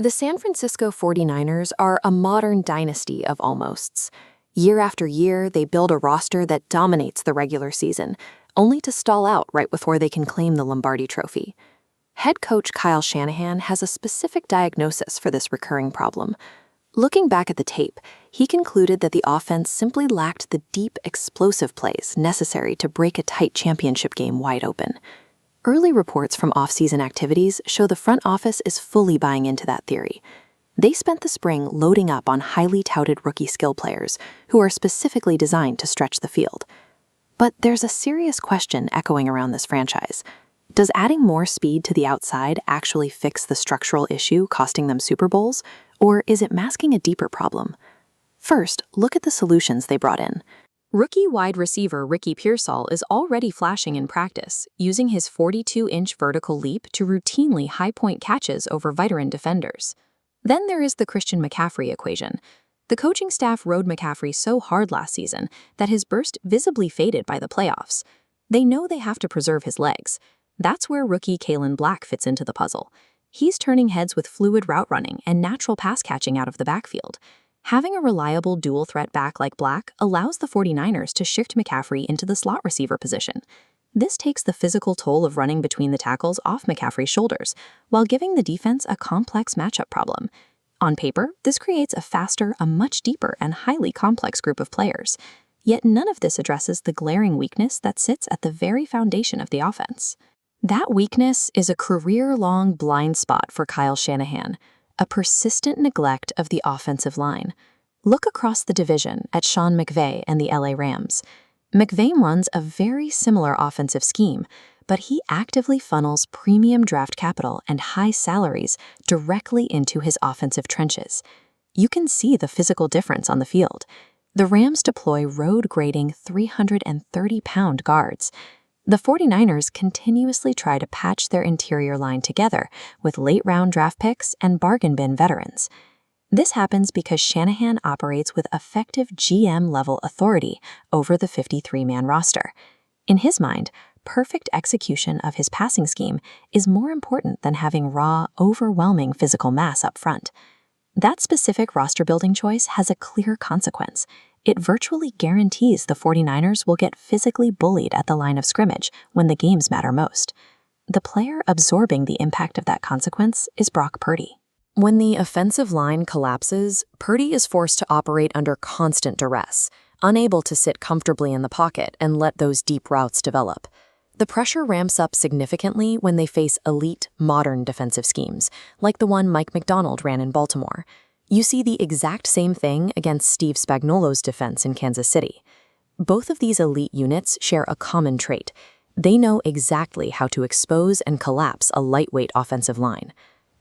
The San Francisco 49ers are a modern dynasty of almosts. Year after year, they build a roster that dominates the regular season, only to stall out right before they can claim the Lombardi Trophy. Head coach Kyle Shanahan has a specific diagnosis for this recurring problem. Looking back at the tape, he concluded that the offense simply lacked the deep, explosive plays necessary to break a tight championship game wide open. Early reports from off-season activities show the front office is fully buying into that theory. They spent the spring loading up on highly touted rookie skill players who are specifically designed to stretch the field. But there's a serious question echoing around this franchise. Does adding more speed to the outside actually fix the structural issue costing them Super Bowls, or is it masking a deeper problem? First, look at the solutions they brought in. Rookie wide receiver Ricky Pearsall is already flashing in practice, using his 42-inch vertical leap to routinely high-point catches over veteran defenders. Then there is the Christian McCaffrey equation. The coaching staff rode McCaffrey so hard last season that his burst visibly faded by the playoffs. They know they have to preserve his legs. That's where rookie Kalen Black fits into the puzzle. He's turning heads with fluid route running and natural pass catching out of the backfield. Having a reliable dual-threat back like Black allows the 49ers to shift McCaffrey into the slot receiver position. This takes the physical toll of running between the tackles off McCaffrey's shoulders, while giving the defense a complex matchup problem. On paper, this creates a much deeper and highly complex group of players. Yet none of this addresses the glaring weakness that sits at the very foundation of the offense. That weakness is a career-long blind spot for Kyle Shanahan, a persistent neglect of the offensive line. Look across the division at Sean McVay and the LA Rams. McVay runs a very similar offensive scheme, but he actively funnels premium draft capital and high salaries directly into his offensive trenches. You can see the physical difference on the field. The Rams deploy road-grading 330-pound guards. The 49ers continuously try to patch their interior line together with late-round draft picks and bargain bin veterans. This happens because Shanahan operates with effective GM-level authority over the 53-man roster. In his mind, perfect execution of his passing scheme is more important than having raw, overwhelming physical mass up front. That specific roster-building choice has a clear consequence. It virtually guarantees the 49ers will get physically bullied at the line of scrimmage when the games matter most. The player absorbing the impact of that consequence is Brock Purdy. When the offensive line collapses, Purdy is forced to operate under constant duress, unable to sit comfortably in the pocket and let those deep routes develop. The pressure ramps up significantly when they face elite, modern defensive schemes, like the one Mike Macdonald ran in Baltimore. You see the exact same thing against Steve Spagnuolo's defense in Kansas City. Both of these elite units share a common trait. They know exactly how to expose and collapse a lightweight offensive line.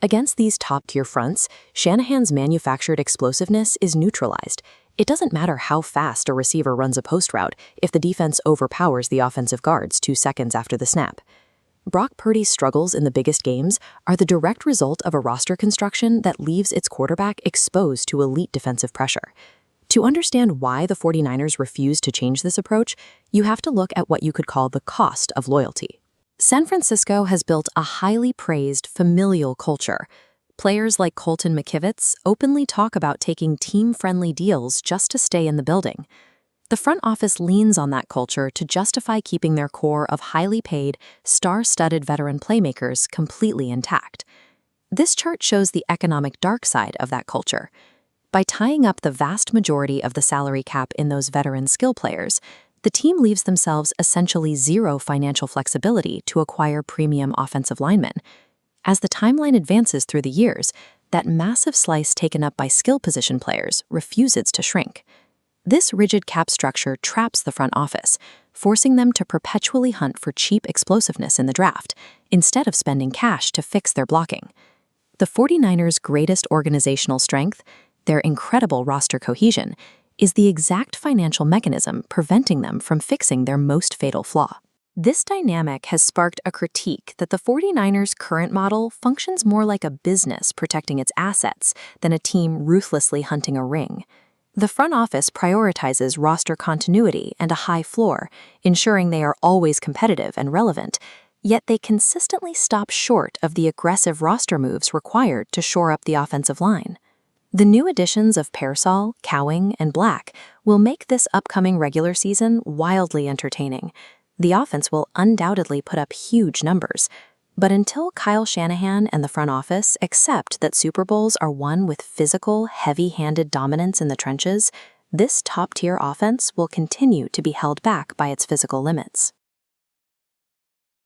Against these top-tier fronts, Shanahan's manufactured explosiveness is neutralized. It doesn't matter how fast a receiver runs a post route if the defense overpowers the offensive guards 2 seconds after the snap. Brock Purdy's struggles in the biggest games are the direct result of a roster construction that leaves its quarterback exposed to elite defensive pressure. To understand why the 49ers refuse to change this approach, you have to look at what you could call the cost of loyalty. San Francisco has built a highly praised familial culture. Players like Colton McKivitz openly talk about taking team-friendly deals just to stay in the building. The front office leans on that culture to justify keeping their core of highly paid, star-studded veteran playmakers completely intact. This chart shows the economic dark side of that culture. By tying up the vast majority of the salary cap in those veteran skill players, the team leaves themselves essentially zero financial flexibility to acquire premium offensive linemen. As the timeline advances through the years, that massive slice taken up by skill position players refuses to shrink. This rigid cap structure traps the front office, forcing them to perpetually hunt for cheap explosiveness in the draft, instead of spending cash to fix their blocking. The 49ers' greatest organizational strength, their incredible roster cohesion, is the exact financial mechanism preventing them from fixing their most fatal flaw. This dynamic has sparked a critique that the 49ers' current model functions more like a business protecting its assets than a team ruthlessly hunting a ring. The front office prioritizes roster continuity and a high floor, ensuring they are always competitive and relevant. Yet they consistently stop short of the aggressive roster moves required to shore up the offensive line. The new additions of Pearsall, Cowing, and Black will make this upcoming regular season wildly entertaining. The offense will undoubtedly put up huge numbers, but until Kyle Shanahan and the front office accept that Super Bowls are won with physical, heavy-handed dominance in the trenches, this top-tier offense will continue to be held back by its physical limits.